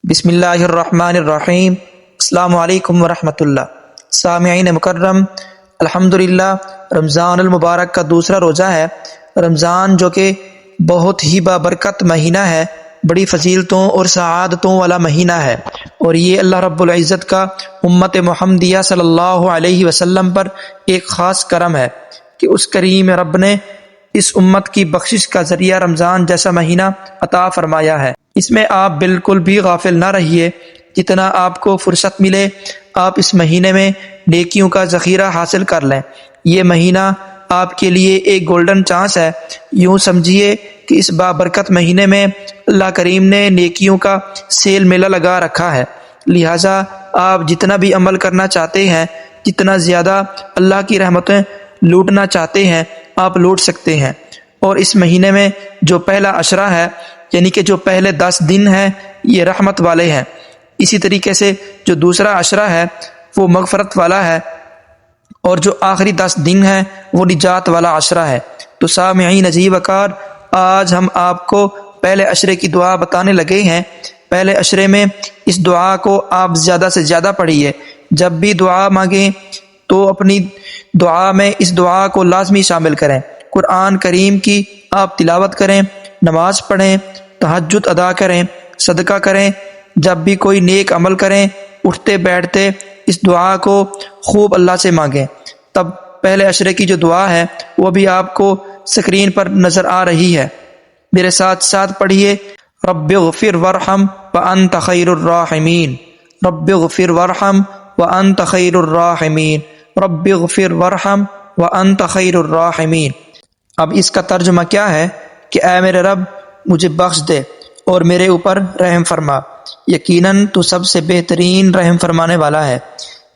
بسم اللہ الرحمن الرحیم۔ السلام علیکم ورحمۃ اللہ۔ سامعین مکرم، الحمدللہ رمضان المبارک کا دوسرا روزہ ہے۔ رمضان جو کہ بہت ہی بابرکت مہینہ ہے، بڑی فضیلتوں اور سعادتوں والا مہینہ ہے، اور یہ اللہ رب العزت کا امت محمدیہ صلی اللہ علیہ وسلم پر ایک خاص کرم ہے کہ اس کریم رب نے اس امت کی بخشش کا ذریعہ رمضان جیسا مہینہ عطا فرمایا ہے۔ اس میں آپ بالکل بھی غافل نہ رہیے، جتنا آپ کو فرصت ملے آپ اس مہینے میں نیکیوں کا ذخیرہ حاصل کر لیں۔ یہ مہینہ آپ کے لیے ایک گولڈن چانس ہے۔ یوں سمجھیے کہ اس بابرکت مہینے میں اللہ کریم نے نیکیوں کا سیل میلہ لگا رکھا ہے، لہٰذا آپ جتنا بھی عمل کرنا چاہتے ہیں، جتنا زیادہ اللہ کی رحمتیں لوٹنا چاہتے ہیں آپ لوٹ سکتے ہیں۔ اور اس مہینے میں جو پہلا عشرہ ہے، یعنی کہ جو پہلے 10 دن ہیں، یہ رحمت والے ہیں۔ اسی طریقے سے جو دوسرا عشرہ ہے وہ مغفرت والا ہے، اور جو آخری 10 دن ہے وہ نجات والا عشرہ ہے۔ تو سامعین عزیز وقار، آج ہم آپ کو پہلے عشرے کی دعا بتانے لگے ہیں۔ پہلے عشرے میں اس دعا کو آپ زیادہ سے زیادہ پڑھیے۔ جب بھی دعا مانگیں تو اپنی دعا میں اس دعا کو لازمی شامل کریں۔ قرآن کریم کی آپ تلاوت کریں، نماز پڑھیں، تہجد ادا کریں، صدقہ کریں۔ جب بھی کوئی نیک عمل کریں، اٹھتے بیٹھتے اس دعا کو خوب اللہ سے مانگیں۔ تب پہلے عشرے کی جو دعا ہے وہ بھی آپ کو سکرین پر نظر آ رہی ہے، میرے ساتھ ساتھ پڑھیے۔ رب اغفر وارحم وانت خیر الراحمین، رب اغفر وارحم وانت خیر الراحمین، رب اغفر وارحم وانت خیر الراحمین۔ اب اس کا ترجمہ کیا ہے کہ اے میرے رب مجھے بخش دے اور میرے اوپر رحم فرما، یقیناً تو سب سے بہترین رحم فرمانے والا ہے۔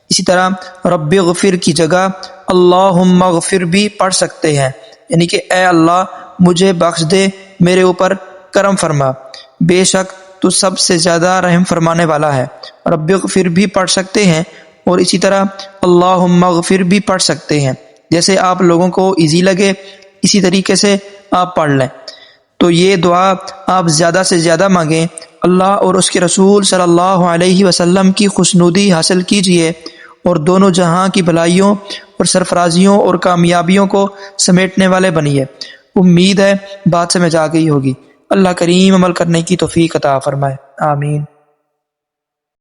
اسی طرح رب اغفر کی جگہ اللہم اغفر بھی پڑھ سکتے ہیں، یعنی کہ اے اللہ مجھے بخش دے، میرے اوپر کرم فرما، بے شک تو سب سے زیادہ رحم فرمانے والا ہے۔ رب اغفر بھی پڑھ سکتے ہیں، اور اسی طرح اللہم اغفر بھی پڑھ سکتے ہیں، جیسے آپ لوگوں کو ایزی لگے اسی طریقے سے آپ پڑھ لیں۔ تو یہ دعا آپ زیادہ سے زیادہ مانگیں، اللہ اور اس کے رسول صلی اللہ علیہ وسلم کی خوشنودی حاصل کیجئے، اور دونوں جہاں کی بھلائیوں اور سرفرازیوں اور کامیابیوں کو سمیٹنے والے بنیے۔ امید ہے بات سمجھ آ گئی ہوگی۔ اللہ کریم عمل کرنے کی توفیق عطا فرمائے، آمین۔